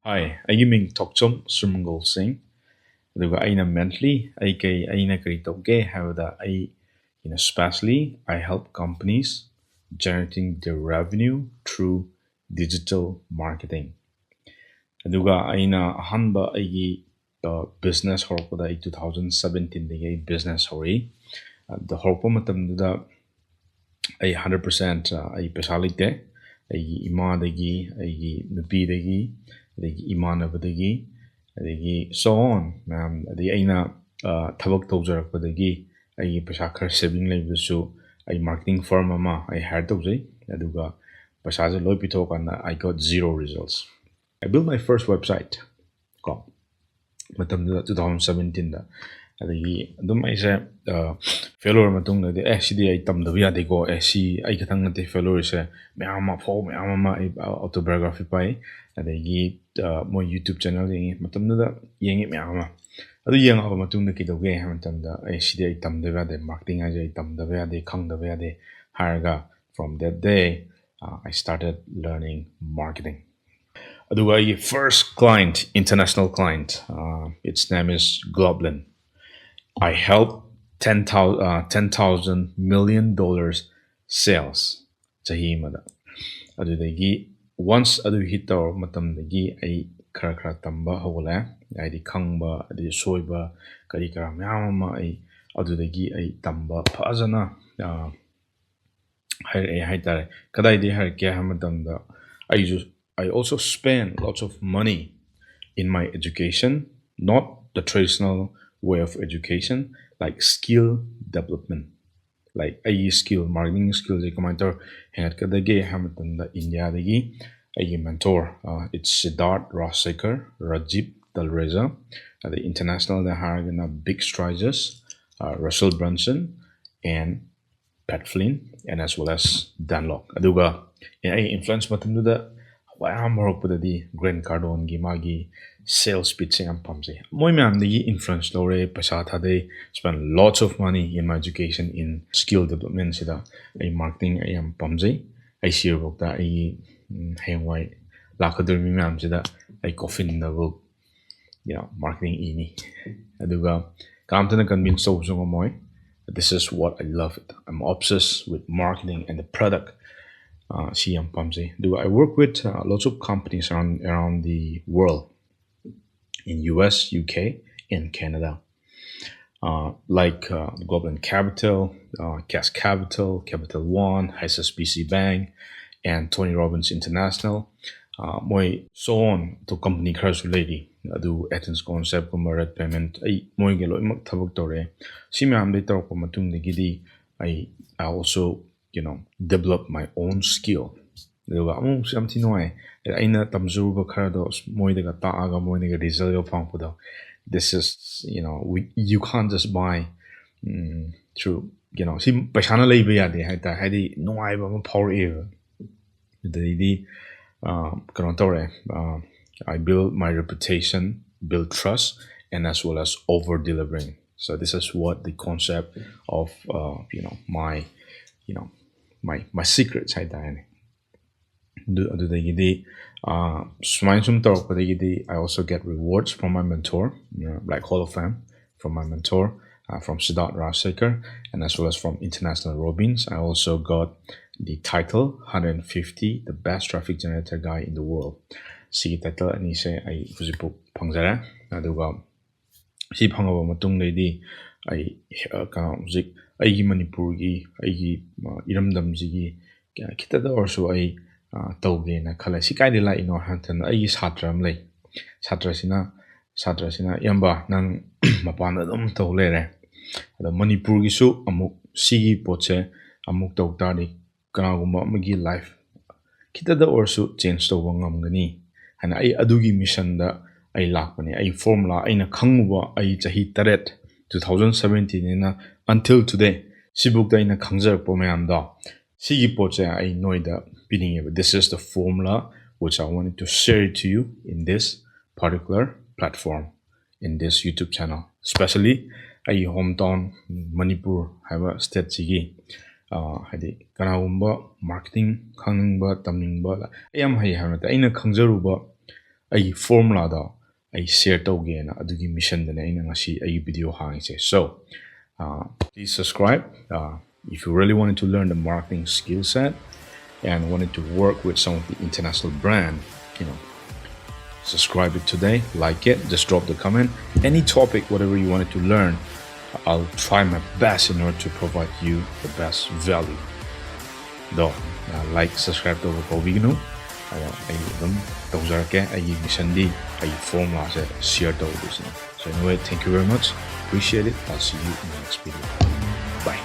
Hi, I ming Tokchom Surmangol Singh. Aduga aina mentally aina kari toge havada especially I help companies generating their revenue through digital marketing. Aduga aina ahanba aigi business horpada 2017 dagi business hori. The horpa matamda ay 100% ay pesa leite ay imadagi ay nupidagi adagi imanabadagi adagi so on ma'am adagi aina thabak tawjarakpadagi ay pesa khar saving leibsu ay marketing firm ama ay hire tawjai aduga pesa je loi pitokana I got zero results. I built my first website ko matamda 2017 da adagi adum aise failure matungdadi sidi ai tamdaba yadeko si ai khathang nate failure se meyam ma pho meyam ma ai autobiography pai adagi mo YouTube channel yengi matamda yengi meyam ma adu yenga ba matungda kidoge ha matamda sidi ai tamdaba yade marketing ai tamdaba yade khangdaba yade haraga from that day I started learning marketing. Aduga ai first client, international client, its name is Globlin. I helped 10,000 million dollars sales chahi mada. Adudagi once adu hit tawr matamdagi ai khara khara tamba hawala ai di khangba adi soiba kari kara myam ma ai adudagi ai tamba phajana hai ai hai tare kadai di har ke hamatamda I also spend lots of money in my education, not the traditional way of education, like skill development. Like I skill, marketing skills, I commenter, and kadage Hamilton, the India, the I mentor. It's Siddharth Rasekar, Rajib Dalreza, the international, the Haragana Big Strides, Russell Brunson, and Pat Flynn, and as well as Danlock. Aduga, I influence matamduda wayam horopudadi Grant Cardone gi magi sales pitch ang pamse. Moi ma'am the influence lore paisa thade spend lots of money in my education in skill development sida ai marketing I am pamse. I see book da I hangwai lakadur mi ma'am sida I coffin the book marketing ini. Aduga kamtana convince so moi. This is what I love it. I'm obsessed with marketing and the product. Do I work with lots of companies around the world in US, UK, and Canada, like Global Capital, Cash Capital, Capital One, HSBC Bank, and Tony Robbins International. Moi so on to company kharasu lady adu Athens concept ko red payment ai moi ge loi mak thabak tore si myam de tor ko matung de gidi I also develop my own skill aduga amu something noi aina tamzu ba khara do moi de ga ta aga moi de result yo phang pudo this is you can't just buy through si paisana lei ba ya de ha ta ha di noi ba ma power e the I build my reputation, build trust, and as well as over delivering. So this is what the concept of my you know my secrets I I also get rewards from my mentor, like Hall of Fame from my mentor, from Siddharth Rasekar, and as well as from International Robins. I also got the title 150, the best traffic generator guy in the world. See title ani se I huzipu pangjara. Aduga si phangaba matung lady I huzik aigi Manipur gi aigi iramdam jigi kitada also I tauge na khala si kai de la ino hantan aigi satram lay satrasina yamba nang mapan adum tau lere ada Manipur gi su amuk sigi poche amuk tau tari kanagumba amagi life kitada also change to ngamgani hana ai adugi mission da ai lakpani ai formula aina khangwa ai chahi taret 2017 na until today sibuk da ina khangjar po mayam da sigi poche I noida bidding. This is the formula which I wanted to share it to you in this particular platform, in this YouTube channel, especially I hometown Manipur have a state sigi hadi kanagumba marketing khangba tamningba ayam hai hamata aina khangjaruba ꯑꯩꯒꯤ ꯐꯣꯔꯃꯨꯂꯥꯗꯣ ꯑꯩ share ꯇꯧꯒꯦꯅ ꯑꯗꯨꯒꯤ ꯃꯤꯁꯟꯗꯅꯦ ꯑꯩꯅ ꯉꯁꯤ ꯑꯩꯒꯤ video ꯍꯥꯡꯉꯤꯁꯦ. So please subscribe if you really wanted to learn the marketing skill set and wanted to work with some of the international brand, you know, subscribe it today, like it, just drop the comment. Any topic, whatever you wanted to learn, I'll try my best in order to provide you the best value. Though, like, subscribe to the Bignu. I tawjarake ay mission di ay formula se share to this. So anyway, thank you very much. Appreciate it. I'll see you in the next video. Bye.